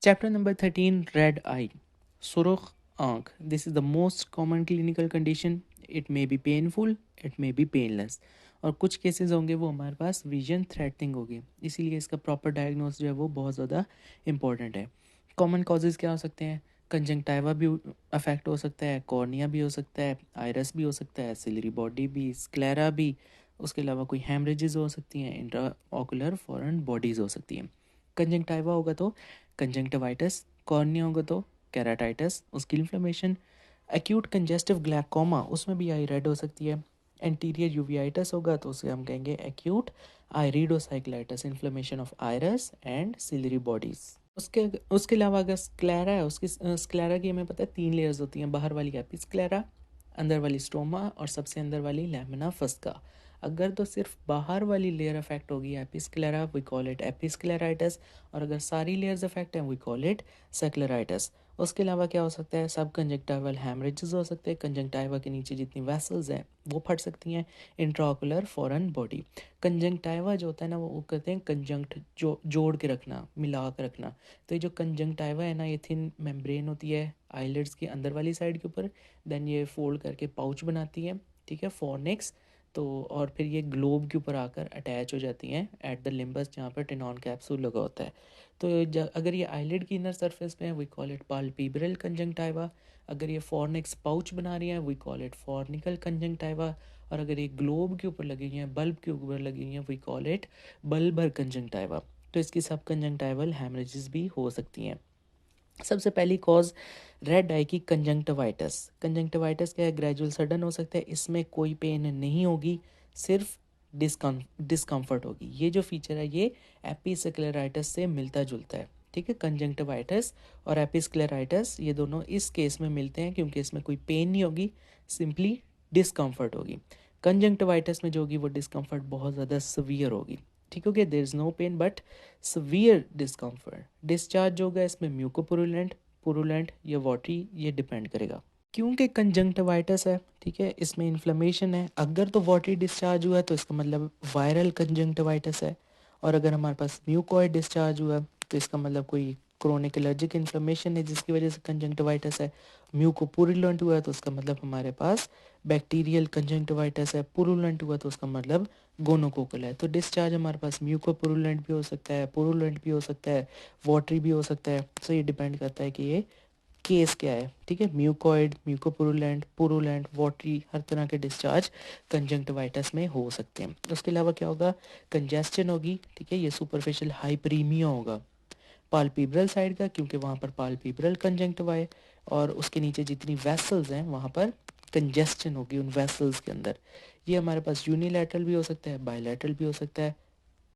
Chapter number 13, Red Eye. Surukh aankh. This is the most common clinical condition. It may be painful, it may be painless. और कुछ cases होंगे वो हमारे पास vision threatening होगी, इसीलिए इसका प्रॉपर डायग्नोस जो है वो बहुत ज़्यादा इंपॉर्टेंट है. कॉमन कॉजेज़ क्या हो सकते हैं? कंजंक्टाइवा भी अफेक्ट हो सकता है, कॉर्निया भी हो सकता है, आयरस भी हो सकता है, सिलरी बॉडी भी, स्क्लेरा भी. उसके अलावा कोई हेमरेजेस हो सकती हैं, इंट्रा ऑकुलर फॉरेन बॉडीज़ हो सकती हैं. कंजंक्टाइवा होगा तो कंजंक्टिवाइटिस, कॉर्निया होगा तो केराटाइटिस, उसकी इन्फ्लेमेशन. एक्यूट कंजेस्टिव ग्लैकोमा, उसमें भी आई रेड हो सकती है. एंटीरियर यूवियाइटिस होगा तो उसे हम कहेंगे acute iridocyclitis, inflammation of iris and ciliary bodies. उसके उसके अलावा अगर स्क्लेरा है, उसकी स्क्लेरा की हमें पता है 3 लेयर्स होती हैं. बाहर वाली एपिस्क्लेरा, अंदर वाली स्टोमा और सबसे अंदर वाली लैमिना फस्का. अगर तो सिर्फ बाहर वाली लेयर अफेक्ट होगी एपिस्क्लेरा, वी कॉल इट एपिस्क्लेराइटिस. और अगर सारी लेयर्स अफेक्ट हैं वी कॉल इट सेक्लेराइटिस. उसके अलावा क्या हो सकता है? सब कंजंक्टाइवल हैमरेजेस हो सकते हैं. कंजंक्टाइवा के नीचे जितनी वेसल्स हैं वो फट सकती हैं. Intraocular foreign body. कंजंक्टाइवा जो होता है ना वो कहते हैं कंजंक्ट, जो जोड़ के रखना, मिला के रखना. तो ये जो कंजंक्टाइवा है ना, ये थिन मेम्ब्रेन होती है आईलिड्स की अंदर वाली साइड के ऊपर. देन ये फोल्ड करके पाउच बनाती है, ठीक है, फॉर्निक्स. तो और फिर ये ग्लोब के ऊपर आकर अटैच हो जाती हैं एट द लिम्बस, जहाँ पर टेनॉन कैप्सूल लगा होता है. तो अगर ये आईलिड की इनर सरफेस पे है we call it palpebral conjunctiva. अगर ये फॉर्निक्स पाउच बना रही है we call it fornical conjunctiva. और अगर ये ग्लोब के ऊपर लगी हुई हैं, बल्ब के ऊपर लगी हुई हैं, we call it bulbar conjunctiva. तो इसकी सब कंजंक्टाइवल हैमरेजेस भी हो सकती हैं. सबसे पहली कॉज रेड आई की कंजंक्टिवाइटिस. कंजंक्टिवाइटिस क्या है? ग्रेजुअल सडन हो सकता है. इसमें कोई पेन नहीं होगी, सिर्फ डिस्कम्फर्ट होगी. ये जो फीचर है ये एपिस्क्लेराइटिस से मिलता जुलता है, ठीक है. कंजंक्टिवाइटिस और एपिस्क्लेराइटिस ये दोनों इस केस में मिलते हैं क्योंकि इसमें कोई पेन नहीं होगी, सिंपली डिस्कम्फर्ट होगी. कंजंक्टिवाइटिस में जो होगी वो डिस्कम्फर्ट बहुत ज़्यादा सवियर होगी, ठीक हो गया. There is no pain but severe discomfort. Discharge जो होगा इसमें म्यूकोपुरुलेंट, पुरुलेंट या वाटरी, ये डिपेंड करेगा. क्योंकि कंजंक्टिवाइटिस है, ठीक है, इसमें इन्फ्लेमेशन है. अगर तो वाटरी डिस्चार्ज हुआ है तो इसका मतलब वायरल कंजंक्टिवाइटिस है. और अगर हमारे पास म्यूकोइड डिस्चार्ज हुआ है तो इसका मतलब कोई क्रोनिक एलर्जिक इन्फ्लेमेशन है जिसकी वजह से कंजंक्टिवाइटिस है. म्यूकोपुरुलेंट हुआ है तो उसका मतलब हमारे पास बैक्टीरियल कंजंक्टिवाइटिस है. पुरुलेंट हुआ तो उसका मतलब गोनोकोकल है. तो डिस्चार्ज हमारे पास म्यूकोपुरुलेंट भी हो सकता है, पुरुलेंट भी हो सकता है, वाटरी भी हो सकता है. सो ये डिपेंड करता है कि ये केस क्या है, ठीक है. म्यूकोइड, म्यूकोपुरुलेंट, पुरुलेंट, वाटरी, हर तरह के डिस्चार्ज कंजंक्टिवाइटिस में हो सकते हैं. उसके अलावा क्या होगा? कंजेस्शन होगी, ठीक है. ये सुपरफिशियल हाइपरीमिया होगा पाल्पेब्रल साइड का, क्योंकि वहाँ पर पाल्पेब्रल कंजंक्टिवा है. और उसके नीचे जितनी वेसल्स हैं वहाँ पर कंजेस्शन होगी उन वेसल्स के अंदर. ये हमारे पास यूनिलैटरल भी हो सकता है, बायलैटरल भी हो सकता है.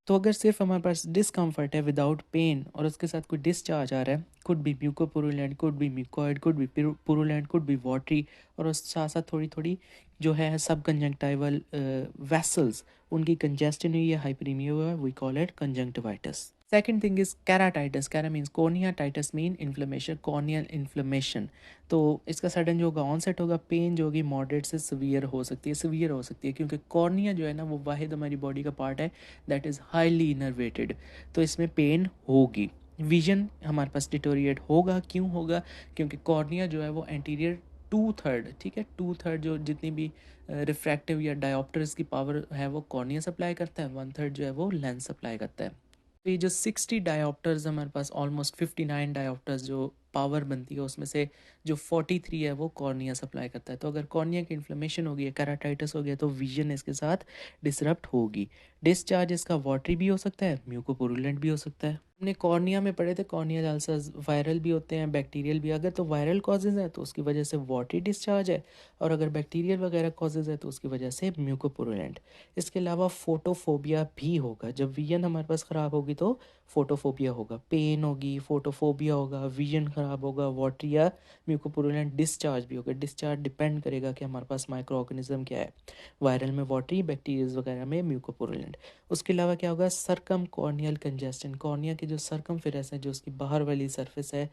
तो अगर सिर्फ हमारे पास डिस्कम्फर्ट है विदाउट पेन और उसके साथ कोई डिस्चार्ज आ रहा है, could be म्यूकोपुरुलेंट, could be mucoid, could be purulent, could be watery, और उस साथ साथ थोड़ी थोड़ी जो है सब कंजंक्टाइवल वेसल्स उनकी कंजेस्शन हुई है, हाइपरीमिया हुआ है, we call it conjunctivitis. Second thing is keratitis. Kera means cornea, titus mean inflammation, corneal inflammation. तो इसका सडन जो होगा ऑनसेट होगा, पेन जो होगी मॉडरेट से सीवियर हो सकती है, सीवियर हो सकती है क्योंकि कॉर्निया जो है ना वो वाहिद हमारी बॉडी का पार्ट है दैट इज़ हाईली इनर्वेटेड. तो इसमें पेन होगी. विजन हमारे पास डिटोरिएट होगा. क्यों होगा? क्योंकि कॉर्निया जो है वो एंटीरियर 2/3, ठीक है, 2/3 जो जितनी भी रिफ्रैक्टिव या डायोप्टर्स की पावर है वो कॉर्निया सप्लाई करता है, 1/3 जो है वो लेंस सप्लाई करता है. तो ये जो 60 डायोप्टर्स हमारे पास, ऑलमोस्ट 59 डायोप्टर्स जो पावर बनती है उसमें से जो 43 है वो कॉर्निया सप्लाई करता है. तो अगर कॉर्निया की इन्फ्लेमेशन होगी, केराटाइटिस हो गया, तो विजन इसके साथ डिसरप्ट होगी. डिस्चार्ज इसका वाटरी भी हो सकता है, म्यूकोपुरुलेंट भी हो सकता है. हमने कॉर्निया में पढ़े थे कॉर्नियल अल्सर्स वायरल भी होते हैं, बैक्टीरियल भी. अगर तो वायरल कॉजेज़ हैं तो उसकी वजह से वाटरी डिस्चार्ज है, और अगर बैक्टीरियल वगैरह कॉजेज़ है तो उसकी वजह से म्यूकोपुरुलेंट. इसके अलावा फोटोफोबिया भी होगा. जब विजन हमारे पास ख़राब होगी तो फोटोफोबिया होगा, पेन होगी, फोटोफोबिया होगा, विजन ख़राब होगा, वाटरी या म्यूकोपुरुलेंट डिस्चार्ज भी होगा. डिस्चार्ज डिपेंड करेगा कि हमारे पास माइक्रो ऑर्गेनिज्म क्या है, वायरल में वाटरी, बैक्टीरियाज वगैरह में म्यूकोपुरुलेंट. उसके अलावा क्या होगा? सरकम कॉर्नियल कंजेस्शन. कॉर्निया की जो सरकमफेरेंस है, जो उसकी बाहर वाली सरफेस है,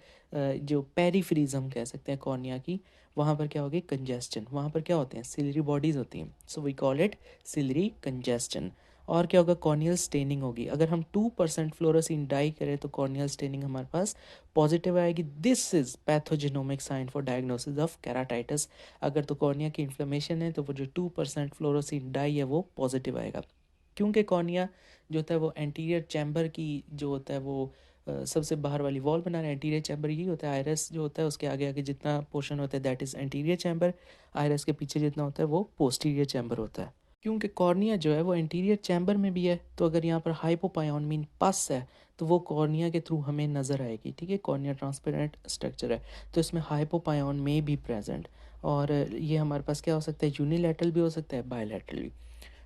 जो पेरीफ्रीज हम कह सकते हैं कॉर्निया की, वहाँ पर क्या होगी? कंजेस्शन. वहाँ पर क्या होते हैं? सिलरी बॉडीज़ होती हैं. So we call it ciliary congestion. और क्या होगा, कॉर्नियल स्टेनिंग होगी। अगर हम 2% फ्लोरोसिन डाई करें तो कॉर्नियल स्टेनिंग हमारे पास पॉजिटिव आएगी। This is pathognomonic sign for diagnosis of keratitis. अगर तो कॉर्निया की इन्फ्लेमेशन है तो वो जो 2% फ्लोरोसिन डाई है वो पॉजिटिव आएगा, क्योंकि कॉर्निया जो होता है वो एंटीरियर चैम्बर की जो होता है वो सबसे बाहर वाली वॉल बना रहे हैं। एंटीरियर चैम्बर यही होता है, आयरस जो होता है उसके आगे आगे जितना पोर्शन होता है that is anterior chamber, iris के पीछे जितना होता है वो पोस्टीरियर चैम्बर होता है। क्योंकि कॉर्निया जो है वो एंटीरियर चैम्बर में भी है, तो अगर यहाँ पर हाइपोपायोन मीन पस है तो वो कॉर्निया के थ्रू हमें नज़र आएगी। ठीक है, कॉर्निया ट्रांसपेरेंट स्ट्रक्चर है तो इसमें हाइपोपायोन में भी प्रेजेंट। और ये हमारे पास क्या हो सकता है, यूनिलैटरल भी हो सकता है, बायलैटरल भी।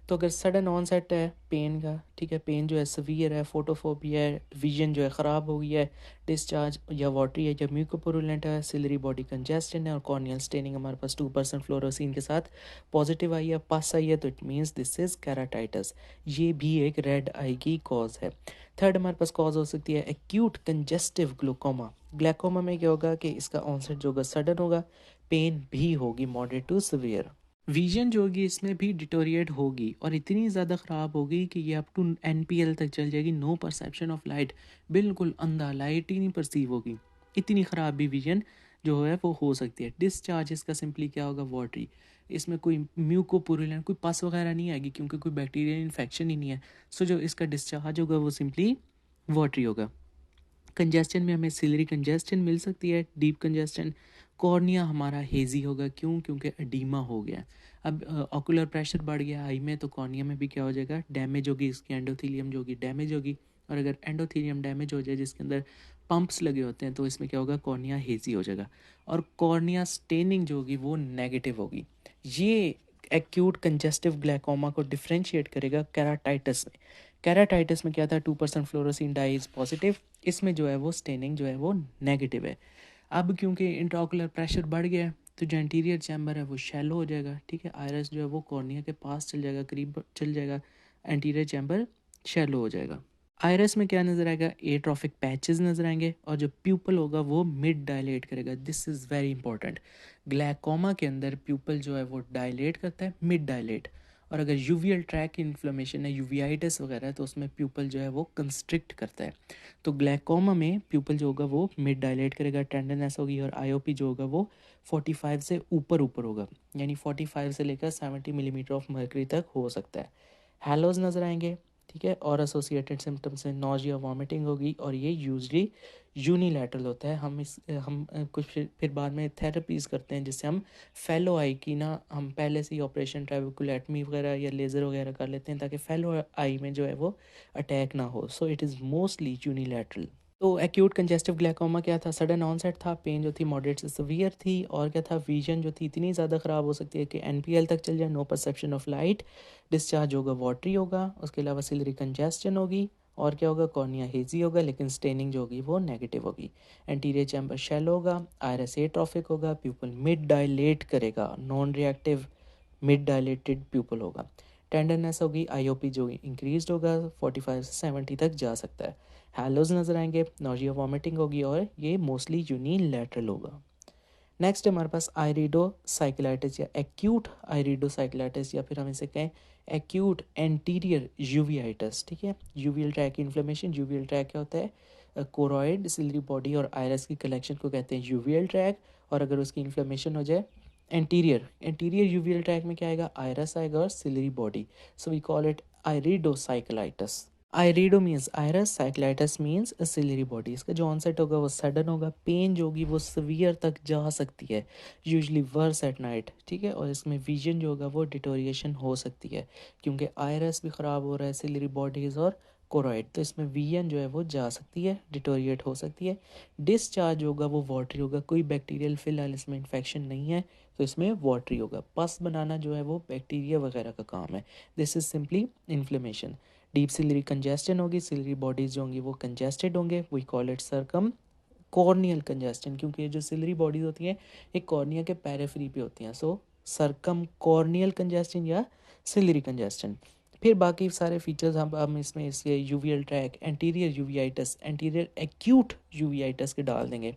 तो अगर सडन ऑनसेट है पेन का, ठीक है, पेन जो है सवियर है, फोटोफोबिया है, विजन जो है ख़राब हो गया है, डिस्चार्ज या वाटरी है या म्यूकोपुरुलेंट है, सिलरी बॉडी कंजेस्शन है और कॉर्नियल स्टेनिंग हमारे पास 2% फ्लोरोसिन के साथ पॉजिटिव आई है, पास आई है, तो it means this is keratitis. ये भी एक रेड आई की कॉज है। थर्ड हमारे पास कॉज हो सकती है एक्यूट कंजेस्टिव ग्लूकोमा। ग्लैकोमा में क्या होगा कि इसका ऑनसेट जो होगा सडन होगा, पेन भी होगी मॉडरेट टू सिवियर। विजन जो होगी इसमें भी डिटोरिएट होगी और इतनी ज़्यादा ख़राब होगी कि ये अप टू NPL तक चल जाएगी, नो परसेप्शन ऑफ लाइट, बिल्कुल अंधा, लाइट ही नहीं परसीव होगी। इतनी ख़राब भी विजन जो है वो हो सकती है। डिस्चार्ज इसका सिंपली क्या होगा, वाटरी। इसमें कोई म्यूकोपुरुलेंट, कोई पस वगैरह नहीं आएगी क्योंकि कोई बैक्टीरियल इन्फेक्शन ही नहीं है। सो जो इसका डिस्चार्ज होगा वो सिंपली वाटरी होगा। कंजेस्शन में हमें सिलरी कंजेस्शन मिल सकती है, डीप कंजेस्शन। कॉर्निया हमारा हेजी होगा, क्यों, क्योंकि एडीमा हो गया। अब ऑकुलर प्रेशर बढ़ गया आई में तो कॉर्निया में भी क्या हो जाएगा, डैमेज होगी, इसकी एंडोथीलियम जो होगी डैमेज होगी। और अगर एंडोथीलियम डैमेज हो जाए जिसके अंदर पंप्स लगे होते हैं तो इसमें क्या होगा, कॉर्निया हेजी हो जाएगा। और कॉर्निया स्टेनिंग जो होगी वो नेगेटिव होगी। ये एक्यूट कंजेस्टिव ग्लाइकोमा को डिफ्रेंशिएट करेगा कैराटाइटिस में। कैराटाइटिस में क्या था, 2% फ्लोरोसिन डाई इज पॉजिटिव, इसमें जो है वो स्टेनिंग जो है वो नेगेटिव है। अब क्योंकि इंट्राओकुलर प्रेशर बढ़ गया है तो जो एंटीरियर चैम्बर है वो शैलो हो जाएगा। ठीक है, आयरस जो है वो कॉर्निया के पास चल जाएगा, करीब चल जाएगा, एंटीरियर चैम्बर शैलो हो जाएगा। आयरस में क्या नज़र आएगा, एट्रोफिक पैचेस नज़र आएंगे और जो प्यूपल होगा वो मिड डायलेट करेगा। This is very important. Glaucoma के अंदर प्यूपल जो है वो डायलेट करता है, मिड डायलेट। और अगर यूवियल ट्रैक की इन्फ्लेमेशन है, यूवियाइटिस वगैरह है, तो उसमें प्यूपल जो है वो कंस्ट्रिक्ट करता है। तो ग्लैकोमा में प्यूपल जो होगा वो मिड डायलेट करेगा, टेंडरनेस होगी और आईओपी जो होगा वो 45 से ऊपर ऊपर होगा, यानी 45 से लेकर 70 मिलीमीटर ऑफ मर्करी तक हो सकता है। हैलोज नज़र आएंगे, ठीक है, और एसोसिएटेड सिम्टम्स में नॉजिया, वॉमिटिंग होगी और ये यूजली यूनिलैटरल होता है। हम कुछ फिर बाद में थेरेपीज़ करते हैं जिससे हम फेलो आई की ना, हम पहले से ही ऑपरेशन ट्राइबुकुलेटमी वगैरह या लेज़र वगैरह कर लेते हैं ताकि फेलो आई में जो है वो अटैक ना हो। So it is mostly unilateral. तो एक्यूट कंजेस्टिव ग्लाइकोमा क्या था, सडन ऑनसेट था, पेन जो थी मॉडरेट से सीवियर थी, और क्या था, विजन जो थी इतनी ज़्यादा ख़राब हो सकती है कि NPL तक चल जाए, no perception of light, discharge होगा वाटरी होगा, उसके अलावा सिलरी कंजेस्शन होगी, और क्या होगा, कॉर्निया हेजी होगा लेकिन स्टेनिंग जो होगी वो नेगेटिव होगी, एंटीरियर चैम्बर शैलो होगा, आयरस एट्रोफिक होगा, प्यूपल मिड डायलेट करेगा, non reactive mid dilated pupil होगा, टेंडरनेस होगी, आईओपी जो इंक्रीज होगा 45 से 70 तक जा सकता है, हैलोज नज़र आएंगे, नोजिया वॉमिटिंग होगी और ये मोस्टली यूनिलैटरल होगा। नेक्स्ट हमारे पास आइरिडोसाइक्लाइटिस या एक्यूट आइरिडोसाइक्लाइटिस, या फिर हम इसे कहें एक्यूट एंटीरियर यूवियाइटिस। ठीक है, यूवियल ट्रैक की इन्फ्लेमेशन। यूवियल ट्रैक क्या होता है, कोरॉइड, सिलरी बॉडी और आयरस की कलेक्शन को कहते हैं यूवियल ट्रैक। और अगर उसकी इन्फ्लेमेशन हो जाए एंटीरियर एंटीरियर यूवियल ट्रैक में क्या आएगा, आयरस आएगा और ciliary body, so we call it iridocyclitis. Irido means iris, cyclitis means ciliary body. इसका जो ऑनसेट होगा वो सडन होगा, पेन जो होगी वो सीवियर तक जा सकती है, यूजली वर्स एट नाइट। ठीक है, और इसमें विजन जो होगा वो डिटोरिएशन हो सकती है क्योंकि आयरस भी ख़राब हो रहा है, सिलरी बॉडीज़ और कोरॉइड, तो इसमें विजन जो है वो जा सकती है, डिटोरिएट हो सकती है। डिस्चार्ज होगा वो वाटरी होगा, कोई बैक्टीरियल फिलहाल इसमें इन्फेक्शन नहीं है तो इसमें वाटरी होगा। पस बनाना जो है वो बैक्टीरिया वगैरह का काम है, this is simply inflammation. Deep ciliary congestion होगी, सिलरी बॉडीज जो होंगी वो कंजेस्टेड होंगे, we call it circumcorneal congestion, क्योंकि ये जो सिलरी बॉडीज होती हैं ये कॉर्निया के पेरिफेरी पे होती हैं, सो सरकम कॉर्नियल कंजेस्शन या सिलरी कंजेस्शन। फिर बाकी सारे फीचर्स हम इसमें इसके uveal tract, anterior uveitis, anterior acute uveitis के डाल देंगे।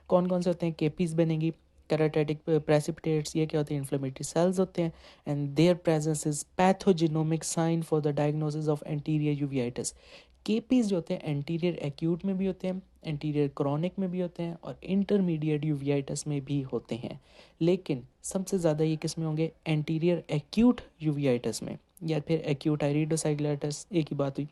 कौन कौन से होते हैं, केपीज बनेगी, Keratotic precipitates ये क्या होते हैं, इन्फ्लेमेटरी सेल्स होते हैं, and their presence is pathognomonic sign for the diagnosis of anterior uveitis. KPs जो होते हैं एंटीरियर एक्यूट में भी होते हैं, एंटीरियर क्रॉनिक में भी होते हैं और इंटरमीडिएट यूवियाइटिस में भी होते हैं, लेकिन सबसे ज़्यादा ये किस में होंगे, एंटीरियर एक्यूट यूवियाइटिस में या फिर एक्यूट आइरिडोसाइक्लाइटिस, एक ही बात हुई।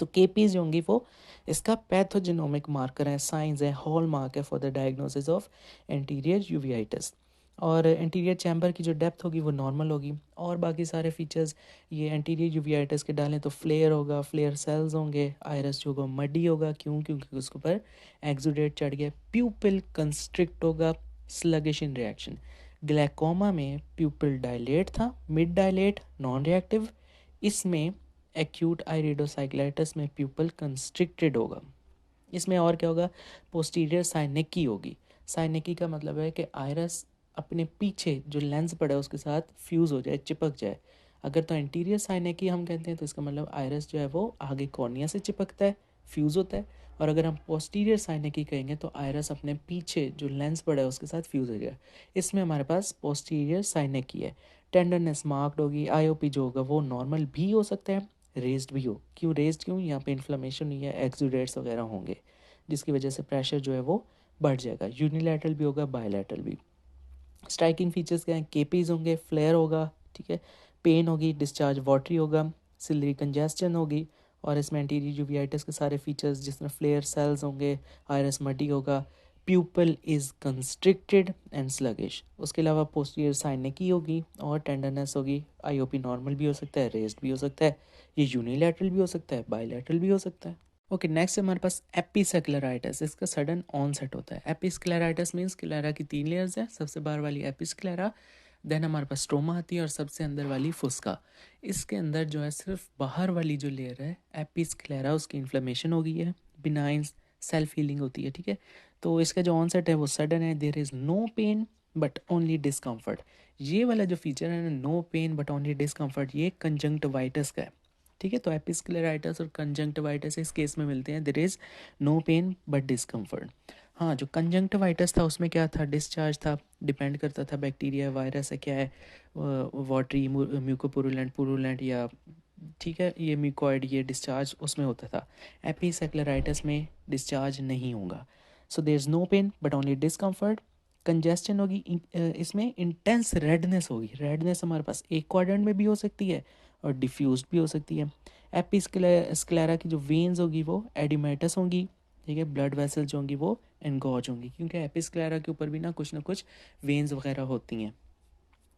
तो केपीज जो होंगी वो इसका पैथोजिनोमिक मार्कर है, साइंस है, हॉल मार्क है for the diagnosis of anterior uveitis. और एंटीरियर चैम्बर की जो डेप्थ होगी वो नॉर्मल होगी, और बाकी सारे फीचर्स ये एंटीरियर यूवियाइटिस के डालें तो फ्लेयर होगा, फ्लेयर सेल्स होंगे, आयरस जो होगा मडी होगा, क्यों, क्योंकि उसके ऊपर एक्सुडेट चढ़ गया, प्यूपिल कंस्ट्रिक्ट होगा, स्लगिश इन रिएक्शन। ग्लैकोमा में प्यूपिल डायलेट था, मिड डायलेट, नॉन रिएक्टिव। इसमें एक्यूट आइरिडोसाइक्लाइटिस में प्यूपिल कंस्ट्रिक्टेड होगा। इसमें और क्या होगा, पोस्टीरियर साइनेकी होगी। साइनेकी का मतलब है कि आयरस अपने पीछे जो लेंस पड़ा है उसके साथ फ्यूज़ हो जाए, चिपक जाए। अगर तो एंटीरियर साइनेकी हम कहते हैं तो इसका मतलब आयरस जो है वो आगे कॉर्निया से चिपकता है, फ्यूज़ होता है। और अगर हम पोस्टीरियर साइनेकी कहेंगे तो आयरस अपने पीछे जो लेंस पड़ा है उसके साथ फ्यूज़ हो जाए। इसमें हमारे पास पोस्टीरियर साइनेकी है। टेंडरनेस मार्क्ड होगी, आईओपी जो होगा वो नॉर्मल भी हो सकता है, रेज्ड भी हो। क्यों रेज्ड, क्यों, यहाँ पे इन्फ्लेमेशन हुई है, एक्सुडेट्स वगैरह होंगे जिसकी वजह से प्रेशर जो है वो बढ़ जाएगा। यूनिलैटरल भी होगा, बायलैटरल भी। स्ट्राइकिंग फीचर्स क्या हैं, केपीज होंगे, फ्लेयर होगा, ठीक है, पेन होगी, डिस्चार्ज वाटरी होगा, सिलरी कंजेस्शन होगी, और इसमें एंटीरियर यूवियाइटिस के सारे फीचर्स जिस तरह फ्लेयर सेल्स होंगे, आयरस मडी होगा, pupil is constricted and sluggish. उसके अलावा पोस्टीरियर साइनेकी होगी और टेंडरनेस होगी। आईओपी नॉर्मल भी हो सकता है, रेज्ड भी हो सकता है, ये यूनिलैटरल भी हो सकता है, बायलैटरल भी हो सकता है। ओके, नेक्स्ट हमारे पास एपिस्क्लेराइटिस। इसका सडन ऑनसेट होता है। एपिस्क्लेराइटिस मीन्स क्लेरा की 3 लेयर्स है, सबसे बाहर वाली एपिस्क्लेरा, देन हमारे पास स्ट्रोमा आती है और सबसे अंदर वाली फुस्का। इसके अंदर जो है सिर्फ बाहर वाली जो लेयर है एपिस्क्लेरा, उसकी इन्फ्लेमेशन हो गई है, बिनाइन सेल्फ हीलिंग होती है, ठीक है। तो इसका जो ऑनसेट है वो सडन है, there is no pain but only discomfort. ये वाला जो फीचर है ना, no pain but only discomfort, ये कंजंक्टिवाइटिस का है, ठीक है। तो एपिस्क्लेराइटिस और कंजंक्टिवाइटिस इस केस में मिलते हैं, there is no pain but discomfort. हाँ, जो कंजंक्टिवाइटिस था उसमें क्या था, डिस्चार्ज था, डिपेंड करता था बैक्टीरिया वायरस है क्या है, वाटरी म्यूकोपुरुलेंट पुरुलेंट या, ठीक है, ये म्यूकॉइड, ये डिस्चार्ज उसमें होता था। एपिस्क्लेराइटिस में डिस्चार्ज नहीं होगा। So there is no pain but only discomfort. Congestion होगी, इसमें इंटेंस रेडनेस होगी। रेडनेस हमारे पास एक क्वाड्रेंट में भी हो सकती है और डिफ्यूज भी हो सकती है। एपिस्क्लेरा की जो वेन्स होगी वो एडिमेटस होंगी, ठीक है। ब्लड वेसल्स जो होंगी वो एनगॉज होंगी, क्योंकि एपिस्क्लेरा के ऊपर भी ना कुछ वेन्स वगैरह होती हैं।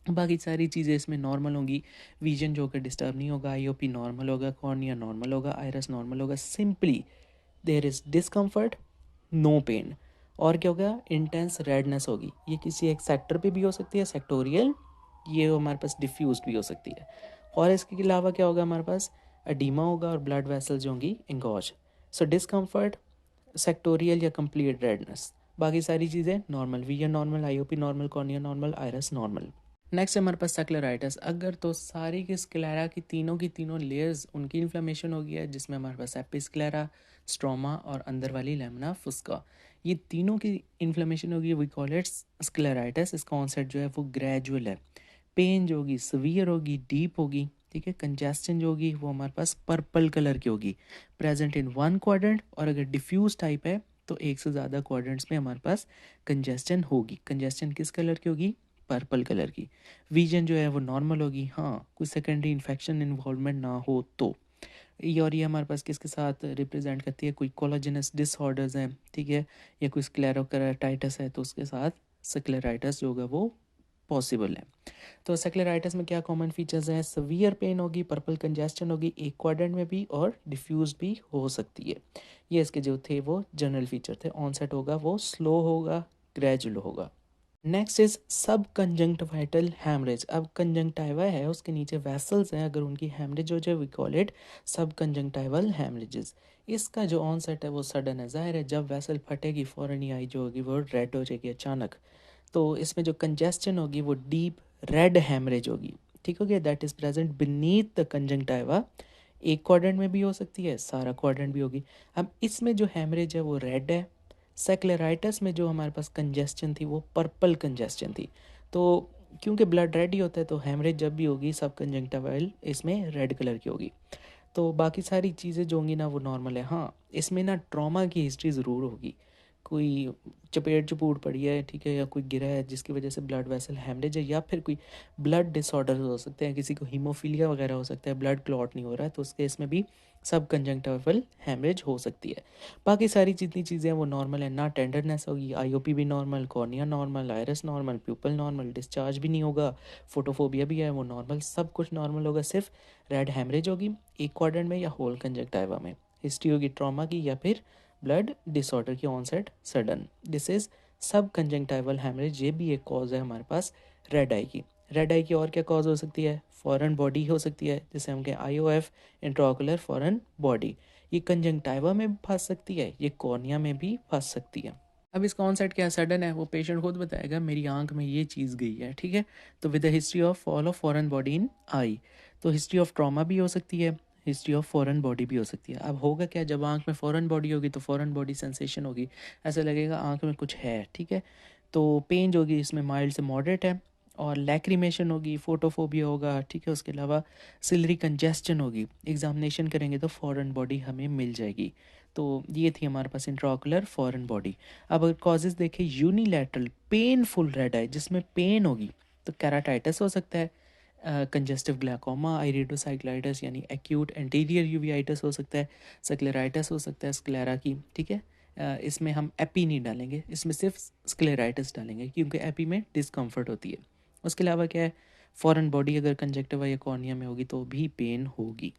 बाकी सारी चीज़ें इसमें नॉर्मल होंगी। विजन जो होकर डिस्टर्ब नहीं होगा, आईओपी नॉर्मल होगा, कॉर्निया नॉर्मल होगा, आयरस नॉर्मल होगा। Simply there is discomfort, no pain. और क्या होगा, इंटेंस रेडनेस होगी। ये किसी एक सेक्टर पे भी हो सकती है, सेक्टोरियल, ये हमारे पास डिफ्यूज भी हो सकती है। और इसके अलावा क्या होगा, हमारे पास एडीमा होगा और ब्लड वेसल्स जो होंगी इंगॉज। सो डिस्कम्फर्ट, सेक्टोरियल या कंप्लीट रेडनेस। बाकी सारी चीज़ें normal, vision normal, IOP normal, cornea normal, iris normal. Next है हमारे पास सेक्लेराइटिस। अगर तो सारी की स्क्लेरा की तीनों लेयर्स उनकी इन्फ्लेमेशन हो गया है, जिसमें हमारे पास एपिस्क्लेरा, स्ट्रोमा और अंदर वाली लेमिना फुस्का, ये तीनों की इन्फ्लेमेशन होगी, वी कॉल इट स्क्लेराइटिस। इसका ऑनसेट जो है वो ग्रेजुअल है। पेन जो होगी सीवियर होगी, डीप होगी, ठीक है। कंजेस्शन जो होगी वो हमारे पास पर्पल कलर की होगी, प्रेजेंट इन वन क्वाड्रेंट, और अगर डिफ्यूज टाइप है तो एक से ज़्यादा क्वाड्रेंट्स में हमारे पास कंजेस्शन होगी। कंजेस्शन किस कलर की होगी, पर्पल कलर की। विजन जो है वो नॉर्मल होगी, हाँ, कोई सेकेंडरी इन्फेक्शन इन्वॉल्वमेंट ना हो तो। ये और ये हमारे पास किसके साथ रिप्रेजेंट करती है, कोई कोलाजेनस डिसऑर्डर्स हैं, ठीक है, या कोई स्क्लेरोकेराटाइटिस है तो उसके साथ स्क्लेराइटिस जो होगा वो पॉसिबल है। तो स्क्लेराइटिस में क्या कॉमन फीचर्स हैं, सवियर पेन होगी, पर्पल कंजेस्शन होगी एक क्वाड्रेंट में भी, और डिफ्यूज भी हो सकती है। ये इसके जो थे वो जनरल फीचर थे। ऑनसेट होगा वो स्लो होगा, ग्रेजुअल होगा। नेक्स्ट इज सब कंजंक्टिवाइटल हैमरेज। अब कंजंक्टाइवा है, उसके नीचे वेसल्स हैं, अगर उनकी हैमरेज हो जाए वी कॉल इट सब कंजंक्टाइवल हैमरेजेस। इसका जो ऑनसेट है वो सडन है। जाहिर है जब वेसल फटेगी फ़ौरन ही आई जो होगी वो रेड हो जाएगी अचानक। तो इसमें जो कंजेस्शन होगी वो डीप रेड हैमरेज होगी, ठीक हो गया, that is present beneath the conjunctiva. एक क्वाड्रेंट में भी हो सकती है, सारा क्वाड्रेंट भी होगी। अब इसमें जो हैमरेज है वो रेड है, सेक्लेराइटिस में जो हमारे पास कंजेस्शन थी वो पर्पल कंजेस्शन थी। तो क्योंकि ब्लड रेड ही होता है तो हेमरेज जब भी होगी सब कंजंक्टिवाइल इसमें रेड कलर की होगी। तो बाकी सारी चीज़ें जो होंगी ना वो नॉर्मल है। हाँ, इसमें ना ट्रॉमा की हिस्ट्री ज़रूर होगी, कोई चपेट चपूट पड़ी है, ठीक है, या कोई गिरा है जिसकी वजह से ब्लड वेसल हेमरेज है, या फिर कोई ब्लड डिसऑर्डर हो सकते हैं, किसी को हीमोफीलिया वगैरह हो सकता है, ब्लड क्लॉट नहीं हो रहा है, तो उसके इसमें भी सब कंजंक्टिवल हेमरेज हो सकती है। बाकी सारी जितनी चीज़ें हैं वो नॉर्मल है, ना टेंडरनेस होगी, आईओपी भी normal, cornea normal, iris normal, pupil normal, discharge भी नहीं होगा, फोटोफोबिया भी है वो नॉर्मल, सब कुछ नॉर्मल होगा। सिर्फ रेड हेमरेज होगी एक क्वाड्रेंट में या होल कंजक्टिवा में, हिस्ट्री होगी ट्रॉमा की या फिर ब्लड डिसऑर्डर की ऑनसेट सडन। दिस इज सब कंजंक्टिवल हेमरेज, ये भी एक कॉज है हमारे पास रेड आई की। रेड आई की और क्या कॉज हो सकती है? फॉरेन बॉडी हो सकती है, जैसे हम कहें IOF, इंट्राओकुलर फॉरेन बॉडी। ये कंजंक्टिवा में भी फंस सकती है, ये कॉर्निया में भी फंस सकती है। अब इसका ऑनसेट क्या सडन है वो पेशेंट खुद बताएगा, मेरी आंख में ये चीज़ गई है, ठीक है। तो with the history of fall of foreign body in eye, तो हिस्ट्री ऑफ ट्रॉमा भी हो सकती है, हिस्ट्री ऑफ फॉरेन बॉडी भी हो सकती है। अब होगा क्या, जब आंख में फॉरेन बॉडी होगी तो फॉरेन बॉडी सेंसेशन होगी, ऐसा लगेगा आंख में कुछ है, ठीक है। तो पेन जो होगी इसमें माइल्ड से मॉडरेट है, और लैक्रीमेशन होगी, फोटोफोबिया होगा, ठीक है। उसके अलावा सिलरी कंजेस्टन होगी, एग्जामिनेशन करेंगे तो फॉरेन बॉडी हमें मिल जाएगी। तो ये थी हमारे पास इंट्राओकुलर फॉरेन बॉडी। अब अगर कॉजेज़ देखें, यूनिलैटरल पेनफुल रेड आई जिसमें पेन होगी, तो कैराटाइटिस हो सकता है, कंजेस्टिव ग्लाइकोमा, आइरिडोसाइक्लाइटिस यानी एक्यूट एंटीरियर यूवीआइटिस हो सकता है, स्क्लेराइटिस हो सकता है स्क्लेरा की, ठीक है। इसमें हम एपी नहीं डालेंगे, इसमें सिर्फ स्क्लेराइटिस डालेंगे क्योंकि एपी में डिस्कम्फर्ट होती है। उसके अलावा क्या है, फॉरेन बॉडी अगर कंजक्टिवा या कॉर्निया में होगी तो भी पेन होगी।